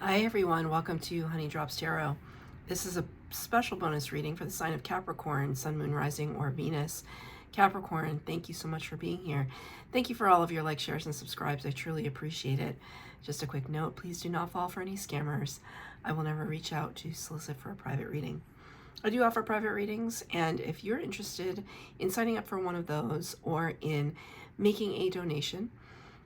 Hi everyone, welcome to Honey Drops Tarot. This is a special bonus reading for the sign of Capricorn, Sun, Moon, Rising, or Venus. Capricorn, thank you so much for being here. Thank you for all of your likes, shares, and subscribes. I truly appreciate it. Just a quick note, please do not fall for any scammers. I will never reach out to solicit for a private reading. I do offer private readings, and if you're interested in signing up for one of those or in making a donation,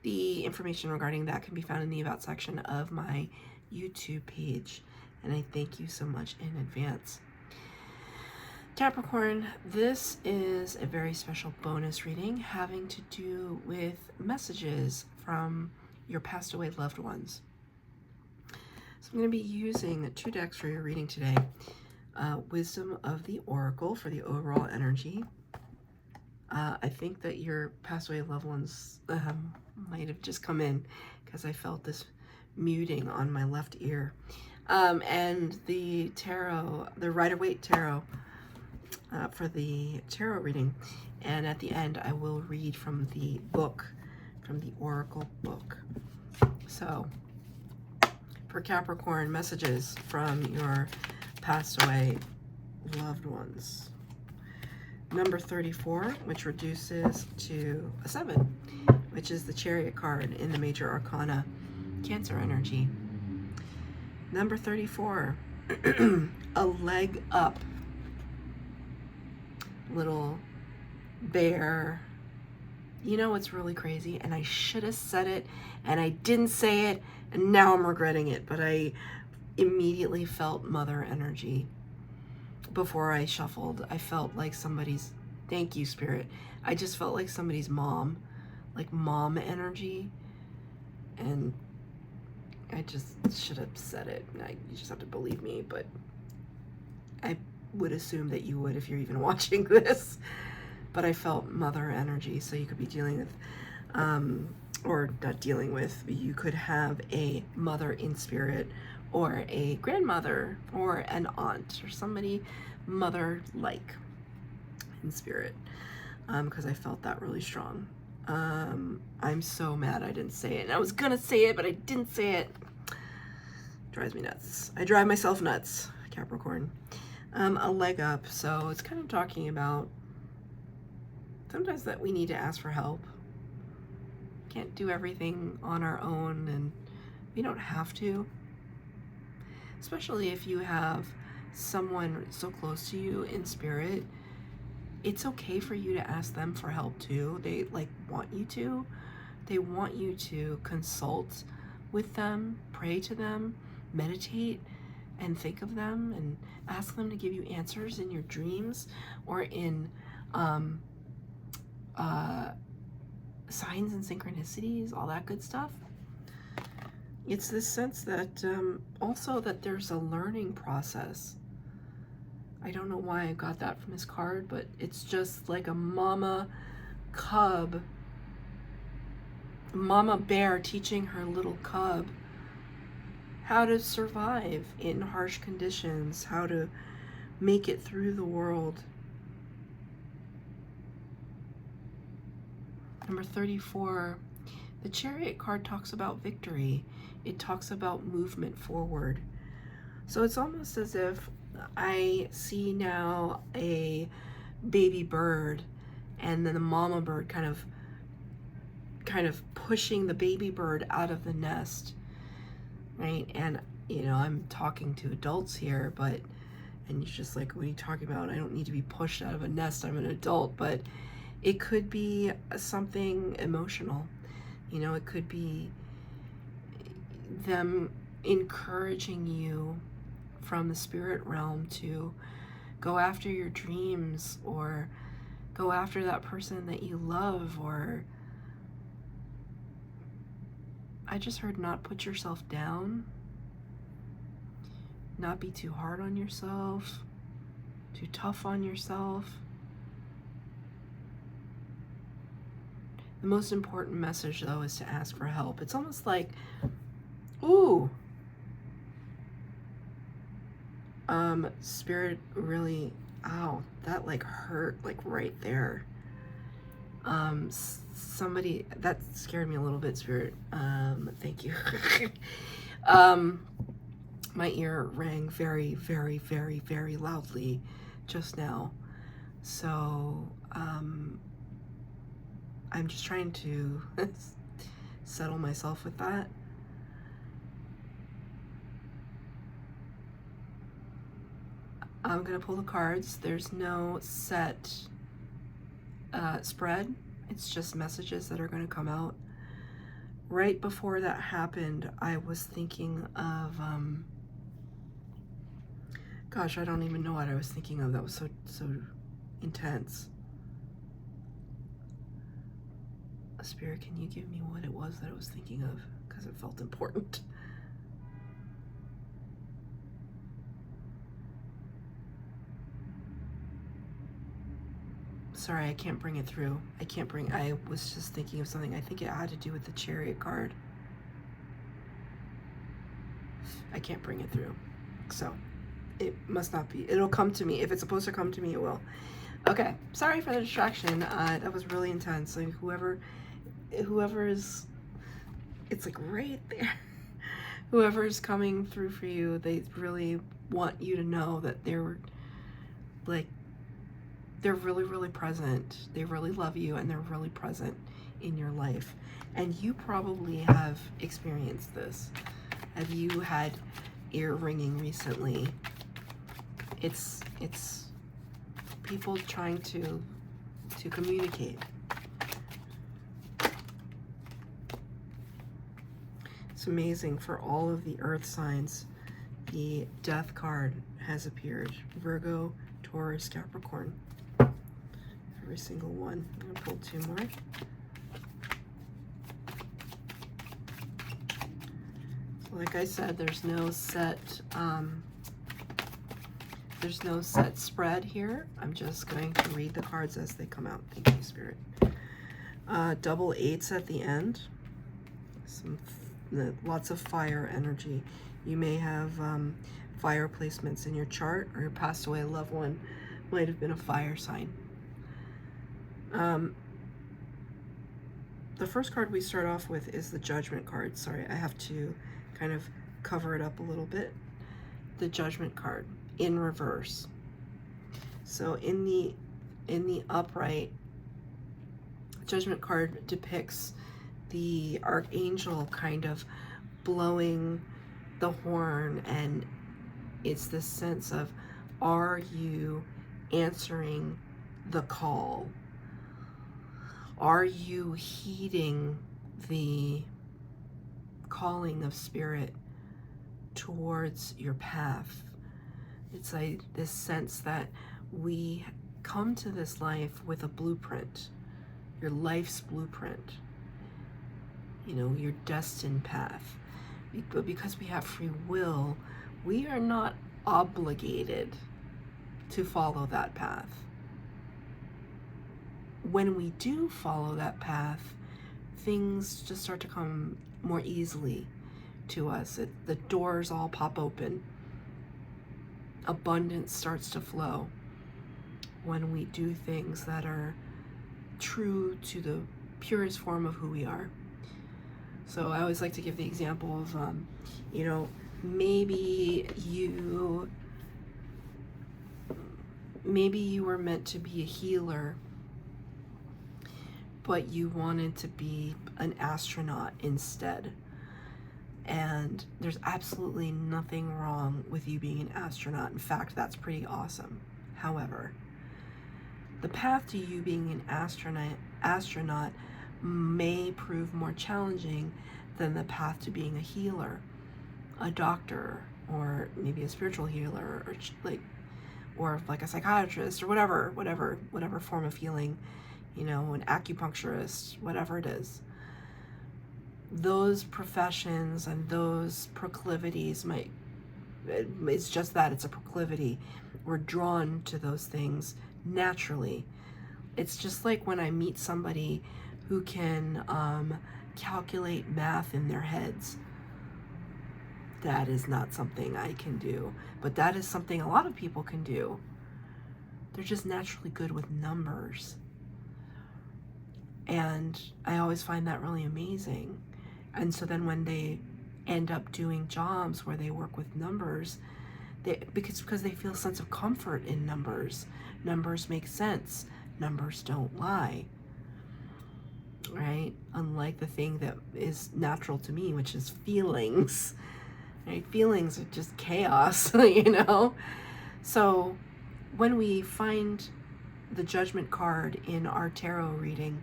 the information regarding that can be found in the About section of my YouTube page, and I thank you so much in advance. Capricorn, this is a very special bonus reading having to do with messages from your passed away loved ones. So I'm going to be using 2 decks for your reading today. Wisdom of the Oracle for the overall energy. I think that your passed away loved ones might have just come in because I felt this muting on my left ear. And the tarot, the Rider-Waite Tarot for the tarot reading. And at the end, I will read from the book, from the Oracle book. So, for Capricorn, messages from your passed away loved ones. Number 34, which reduces to a 7, which is the Chariot card in the Major Arcana Cancer energy. Number 34, a leg up. Little bear. You know what's really crazy? And I should have said it, and I didn't say it, and now I'm regretting it, but I immediately felt mother energy. Before I shuffled, I felt like somebody's, thank you, Spirit. I just felt like somebody's mom, like mom energy. And I just should have said it. You just have to believe me, but I would assume that you would if you're even watching this. But I felt mother energy, so you could be dealing with, or not dealing with, but you could have a mother in spirit, or a grandmother, or an aunt, or somebody mother-like in spirit, because I felt that really strong. I'm so mad I didn't say it. And I was gonna say it, but I didn't say it. Drives me nuts. I drive myself nuts, Capricorn. A leg up, so it's kind of talking about sometimes that we need to ask for help. Can't do everything on our own, and we don't have to. Especially if you have someone so close to you in spirit, it's okay for you to ask them for help too. They want you to. They want you to consult with them, pray to them, meditate, and think of them, and ask them to give you answers in your dreams or in signs and synchronicities, all that good stuff. It's this sense that also that there's a learning process. I don't know why I got that from this card, but it's just like a mama cub, mama bear teaching her little cub how to survive in harsh conditions, how to make it through the world. Number 34, the Chariot card talks about victory. It talks about movement forward. So it's almost as if I see now a baby bird, and then the mama bird kind of pushing the baby bird out of the nest, right? And I'm talking to adults here, but and you're just like, what are you talking about? I don't need to be pushed out of a nest. I'm an adult. But it could be something emotional. It could be them encouraging you from the spirit realm to go after your dreams, or go after that person that you love, or I just heard not put yourself down, not be too hard on yourself, too tough on yourself. The most important message, though, is to ask for help. It's almost like, ooh, spirit really, ow, that hurt right there. Somebody, that scared me a little bit, spirit. Thank you. My ear rang very, very, very, very loudly just now. So I'm just trying to settle myself with that. I'm gonna pull the cards. There's no set spread. It's just messages that are gonna come out. Right before that happened, I was thinking of, gosh, I don't even know what I was thinking of. That was so intense. Spirit, can you give me what it was that I was thinking of? Because it felt important. Sorry, I can't bring it through. I was just thinking of something. I think it had to do with the Chariot card. I can't bring it through. So it must not be. It'll come to me. If it's supposed to come to me, it will. Okay, sorry for the distraction. That was really intense. Like whoever is, it's like right there. Whoever's coming through for you, they really want you to know that they're really, really present. They really love you and they're really present in your life. And you probably have experienced this. Have you had ear ringing recently? It's people trying to communicate. It's amazing. For all of the earth signs, the death card has appeared. Virgo, Taurus, Capricorn. Every single one. I'm gonna pull two more. So like I said, there's no set spread here. I'm just going to read the cards as they come out. Thank you, Spirit. Double eights at the end. Lots of fire energy. You may have fire placements in your chart, or your passed away loved one might have been a fire sign. The first card we start off with is the Judgment card. Sorry, I have to kind of cover it up a little bit. The Judgment card in reverse. So in the upright, Judgment card depicts the archangel kind of blowing the horn, and it's this sense of, are you answering the call? Are you heeding the calling of Spirit towards your path? It's like this sense that we come to this life with a blueprint, your life's blueprint, you know, your destined path. But because we have free will, we are not obligated to follow that path. When we do follow that path, things just start to come more easily to us. The doors all pop open. Abundance starts to flow when we do things that are true to the purest form of who we are. So I always like to give the example of, you know, maybe you were meant to be a healer, but you wanted to be an astronaut instead. And there's absolutely nothing wrong with you being an astronaut. In fact, that's pretty awesome. However, the path to you being an astronaut may prove more challenging than the path to being a healer, a doctor, or maybe a spiritual healer, or like a psychiatrist, or whatever form of healing, you know, an acupuncturist, whatever it is. Those professions and those proclivities it's just that, it's a proclivity. We're drawn to those things naturally. It's just like when I meet somebody who can calculate math in their heads. That is not something I can do, but that is something a lot of people can do. They're just naturally good with numbers. And I always find that really amazing. And so then when they end up doing jobs where they work with numbers, because they feel a sense of comfort in numbers. Numbers make sense. Numbers don't lie. Right? Unlike the thing that is natural to me, which is feelings. Right? Feelings are just chaos, you know? So when we find the Judgment card in our tarot reading,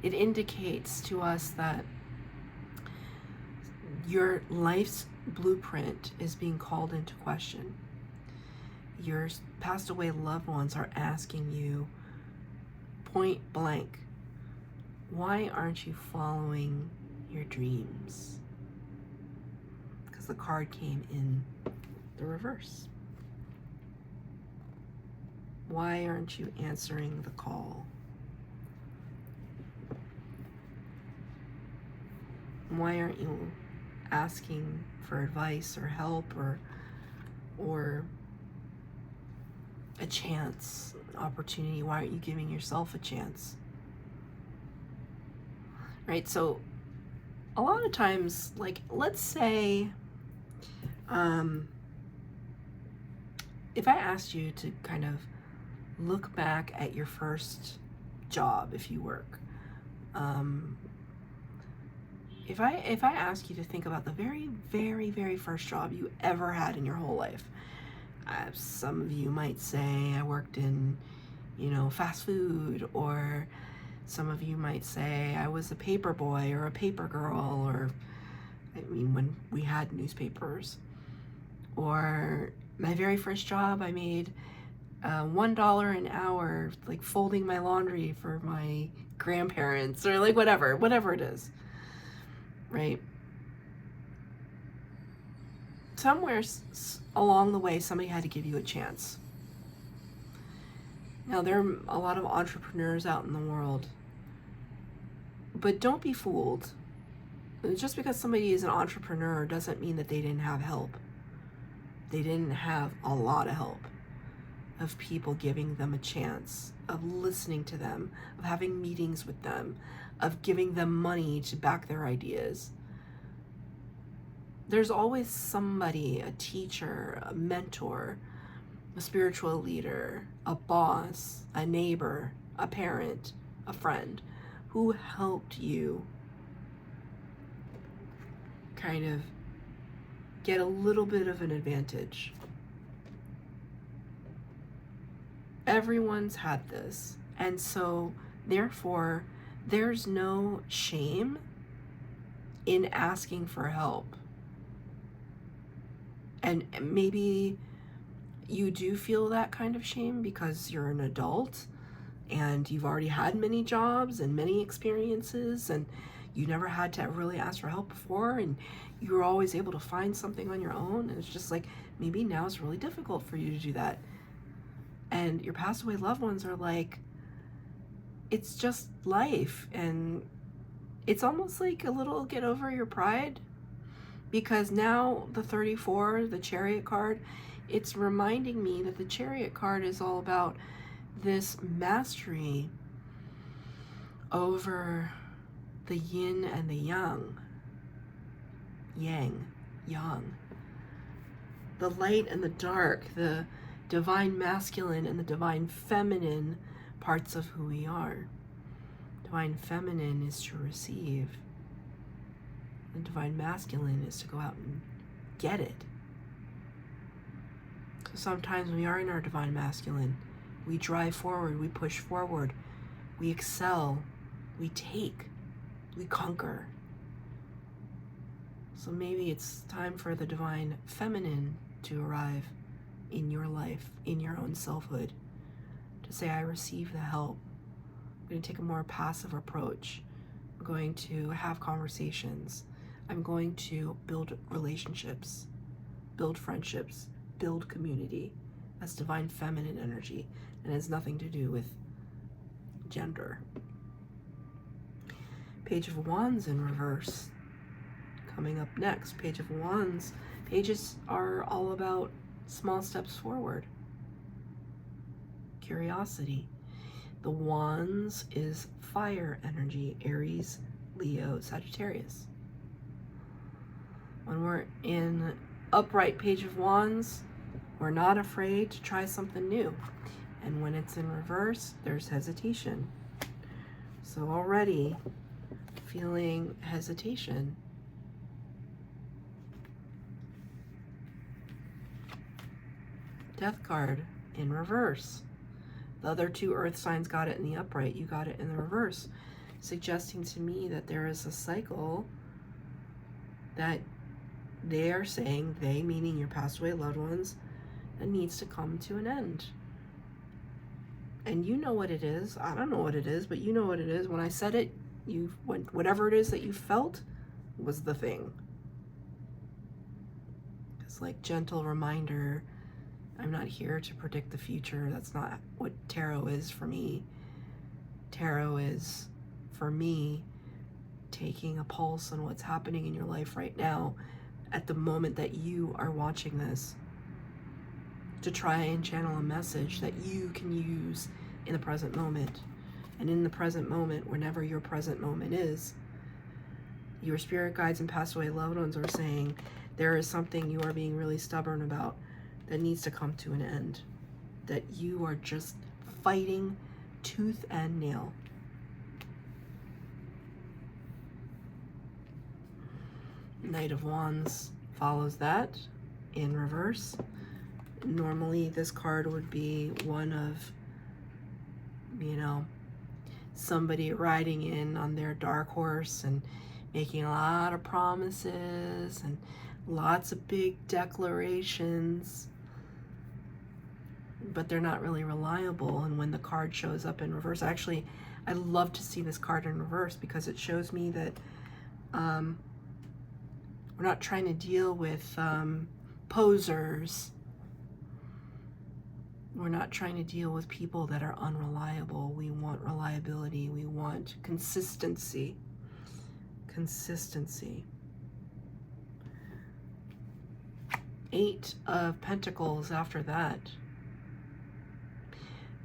it indicates to us that your life's blueprint is being called into question. Your passed away loved ones are asking you point blank, why aren't you following your dreams? Because the card came in the reverse. Why aren't you answering the call? Why aren't you asking for advice or help or a chance, an opportunity? Why aren't you giving yourself a chance? Right? So a lot of times, like, let's say, if I asked you to kind of look back at your first job, if you work, if I ask you to think about the very, very, very first job you ever had in your whole life, some of you might say, I worked in, fast food, or some of you might say, I was a paper boy or a paper girl, or, when we had newspapers. Or my very first job, I made $1 an hour, like folding my laundry for my grandparents, or like whatever it is, right? Somewhere along the way, somebody had to give you a chance. Now, there are a lot of entrepreneurs out in the world, but don't be fooled. Just because somebody is an entrepreneur doesn't mean that they didn't have help. They didn't have a lot of help of people giving them a chance, of listening to them, of having meetings with them, of giving them money to back their ideas. There's always somebody, a teacher, a mentor, a spiritual leader, a boss, a neighbor, a parent, a friend, who helped you kind of get a little bit of an advantage. Everyone's had this, and so therefore there's no shame in asking for help. And maybe you do feel that kind of shame because you're an adult and you've already had many jobs and many experiences, and you never had to really ask for help before, and you were always able to find something on your own. And it's just like, maybe now it's really difficult for you to do that. And your passed away loved ones are like, it's just life. And it's almost like a little get over your pride, because now the 34, the Chariot card, it's reminding me that the Chariot card is all about this mastery over the yin and the yang, the light and the dark, the divine masculine and the divine feminine parts of who we are. Divine feminine is to receive. The divine masculine is to go out and get it. So sometimes when we are in our divine masculine, we drive forward, we push forward, we excel, we take, we conquer. So maybe it's time for the divine feminine to arrive in your life, in your own selfhood, to say, I receive the help. I'm going to take a more passive approach. I'm going to have conversations. I'm going to build relationships, build friendships, build community. That's divine feminine energy, and has nothing to do with gender. Page of Wands in reverse. Coming up next, Page of Wands. Pages are all about small steps forward. Curiosity. The Wands is fire energy, Aries, Leo, Sagittarius. When we're in upright Page of Wands, we're not afraid to try something new. And when it's in reverse, there's hesitation. So already feeling hesitation. Death card in reverse. The other two earth signs got it in the upright. You got it in the reverse, suggesting to me that there is a cycle that they are saying, they meaning your passed away loved ones, that needs to come to an end. And you know what it is. I don't know what it is, but you know what it is. When I said it, you went, whatever it is that you felt was the thing. It's like gentle reminder. I'm not here to predict the future. That's not what tarot is for me. Tarot is, for me, taking a pulse on what's happening in your life right now at the moment that you are watching this, to try and channel a message that you can use in the present moment. And in the present moment, whenever your present moment is, your spirit guides and passed away loved ones are saying there is something you are being really stubborn about that needs to come to an end, that you are just fighting tooth and nail. Knight of Wands follows that in reverse. Normally this card would be one of, you know, somebody riding in on their dark horse and making a lot of promises and lots of big declarations, but they're not really reliable. And when the card shows up in reverse, actually, I love to see this card in reverse because it shows me that we're not trying to deal with posers. We're not trying to deal with people that are unreliable. We want reliability. We want consistency. Consistency. 8 of Pentacles after that.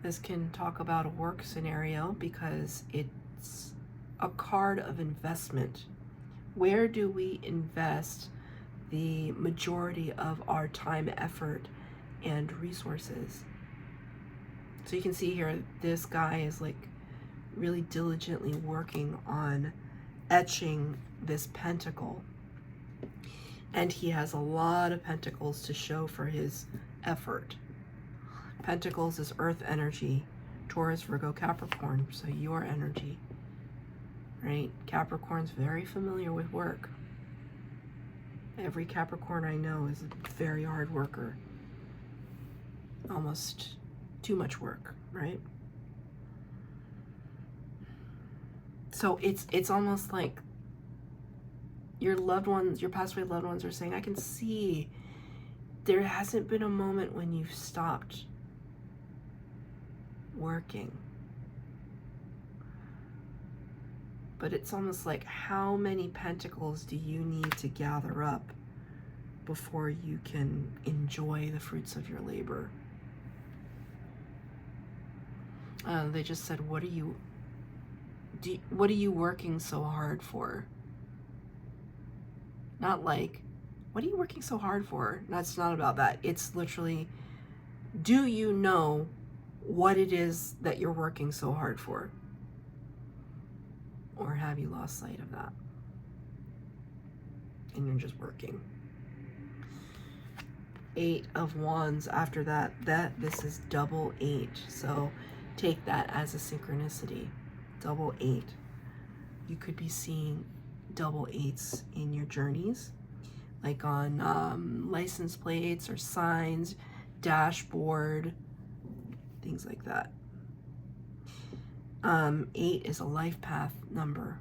This can talk about a work scenario because it's a card of investment. Where do we invest the majority of our time, effort, and resources? So you can see here, this guy is like really diligently working on etching this pentacle. And he has a lot of pentacles to show for his effort. Pentacles is earth energy, Taurus, Virgo, Capricorn, so your energy, right? Capricorn's very familiar with work. Every Capricorn I know is a very hard worker. Almost too much work, right? So it's almost like your loved ones, your passed away loved ones are saying, I can see there hasn't been a moment when you've stopped working. But it's almost like, how many pentacles do you need to gather up before you can enjoy the fruits of your labor? They just said, what are you working so hard for? Not like, what are you working so hard for? That's not about that. It's literally, do you know what it is that you're working so hard for? Or have you lost sight of that? And you're just working. 8 of Wands after that. This is double 8. So take that as a synchronicity. Double 8. You could be seeing double 8s in your journeys, like on license plates or signs, dashboard, things like that. 8 is a life path number,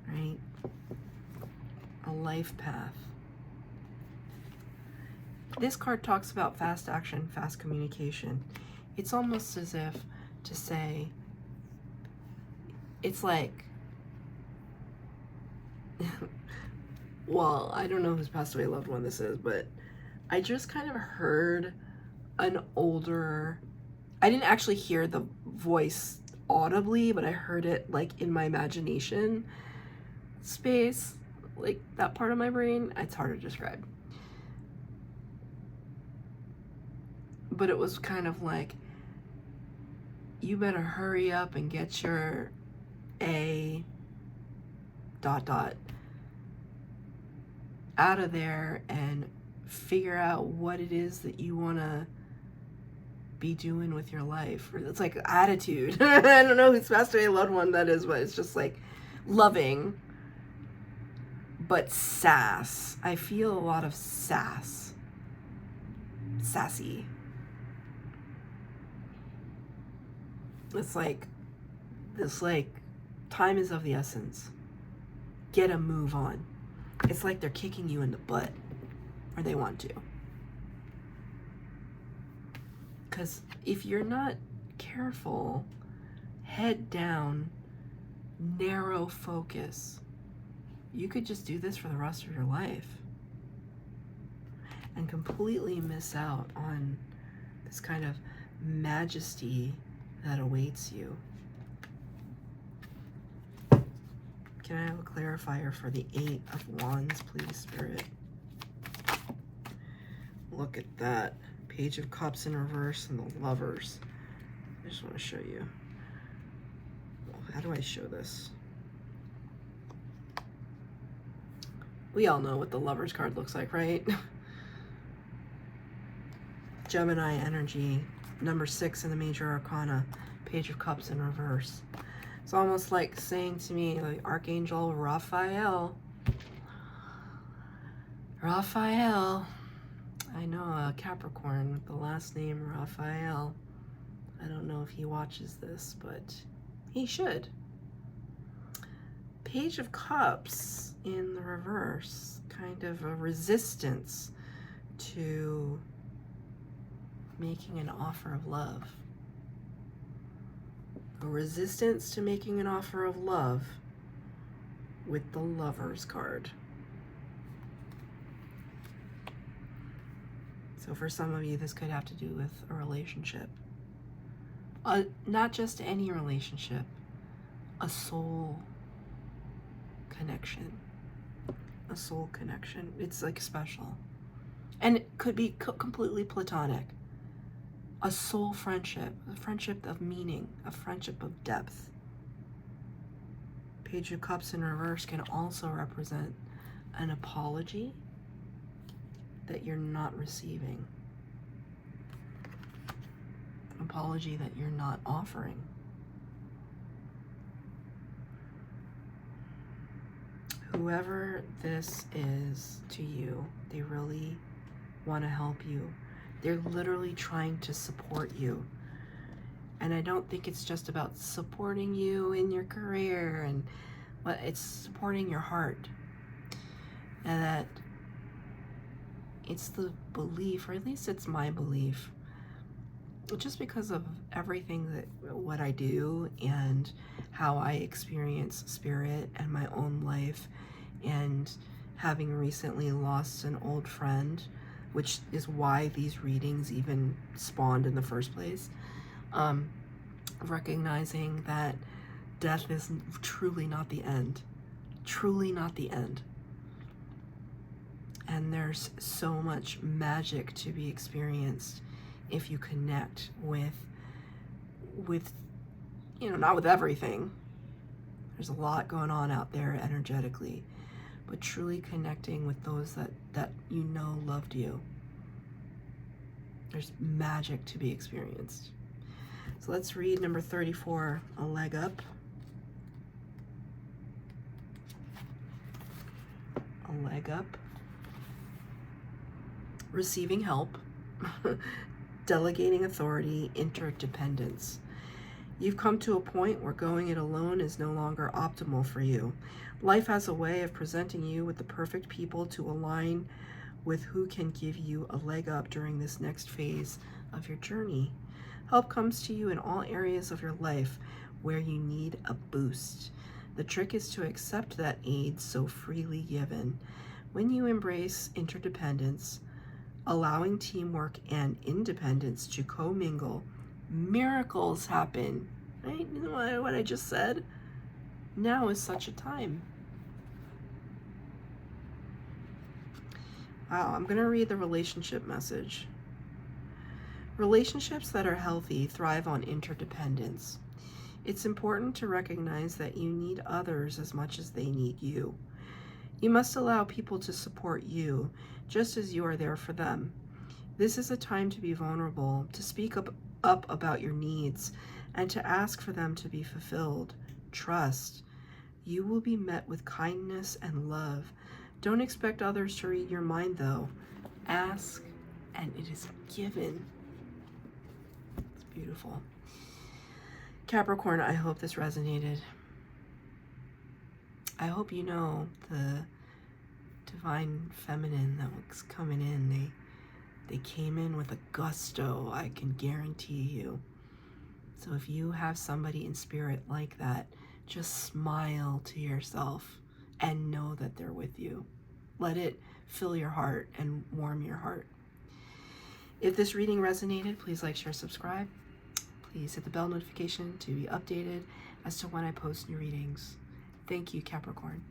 right? A life path. This card talks about fast action, fast communication. It's almost as if to say, it's like, well, I don't know whose passed away loved one this is, but I just kind of heard an older, I didn't actually hear the voice audibly, but I heard it like in my imagination space, like that part of my brain, it's hard to describe. But it was kind of like, you better hurry up and get your A ... out of there and figure out what it is that you want to be doing with your life. It's like attitude. I don't know whose passed away loved one that is, but it's just like loving, but sass. I feel a lot of sass. Sassy. It's like, time is of the essence. Get a move on. It's like they're kicking you in the butt, or they want to. Because if you're not careful, head down, narrow focus, you could just do this for the rest of your life and completely miss out on this kind of majesty that awaits you. Can I have a clarifier for the 8 of Wands, please, Spirit? Look at that. Page of Cups in reverse and the Lovers. I just want to show you. Well, how do I show this? We all know what the Lovers card looks like, right? Gemini energy, number 6 in the Major Arcana. Page of Cups in reverse. It's almost like saying to me, like Archangel Raphael. Raphael. I know a Capricorn with the last name Raphael. I don't know if he watches this, but he should. Page of Cups in the reverse. Kind of a resistance to making an offer of love. A resistance to making an offer of love with the Lovers card. So for some of you, this could have to do with a relationship. Not just any relationship, a soul connection. A soul connection. It's like special. And it could be completely platonic. A soul friendship, a friendship of meaning, a friendship of depth. Page of Cups in reverse can also represent an apology that you're not receiving. An apology that you're not offering. Whoever this is to you, they really want to help you. They're literally trying to support you. And I don't think it's just about supporting you in your career, and but it's supporting your heart. And that it's the belief, or at least it's my belief, just because of everything what I do and how I experience spirit and my own life, and having recently lost an old friend, which is why these readings even spawned in the first place. Recognizing that death is truly not the end. Truly not the end. And there's so much magic to be experienced if you connect with, you know, not with everything. There's a lot going on out there energetically, but truly connecting with those that you know loved you. There's magic to be experienced. So let's read number 34, a leg up. A leg up. Receiving help. Delegating authority, interdependence. You've come to a point where going it alone is no longer optimal for you. Life has a way of presenting you with the perfect people to align with who can give you a leg up during this next phase of your journey. Help comes to you in all areas of your life where you need a boost. The trick is to accept that aid so freely given. When you embrace interdependence, allowing teamwork and independence to commingle, miracles happen. Right? You know what I just said? Now is such a time. Wow, I'm going to read the relationship message. Relationships that are healthy thrive on interdependence. It's important to recognize that you need others as much as they need you. You must allow people to support you, just as you are there for them. This is a time to be vulnerable, to speak up about your needs, and to ask for them to be fulfilled. Trust. You will be met with kindness and love. Don't expect others to read your mind, though. Ask, and it is given. It's beautiful. Capricorn, I hope this resonated. I hope you know the divine feminine that was coming in. They came in with a gusto, I can guarantee you. So if you have somebody in spirit like that, just smile to yourself and know that they're with you. Let it fill your heart and warm your heart. If this reading resonated, please like, share, subscribe. Please hit the bell notification to be updated as to when I post new readings. Thank you, Capricorn.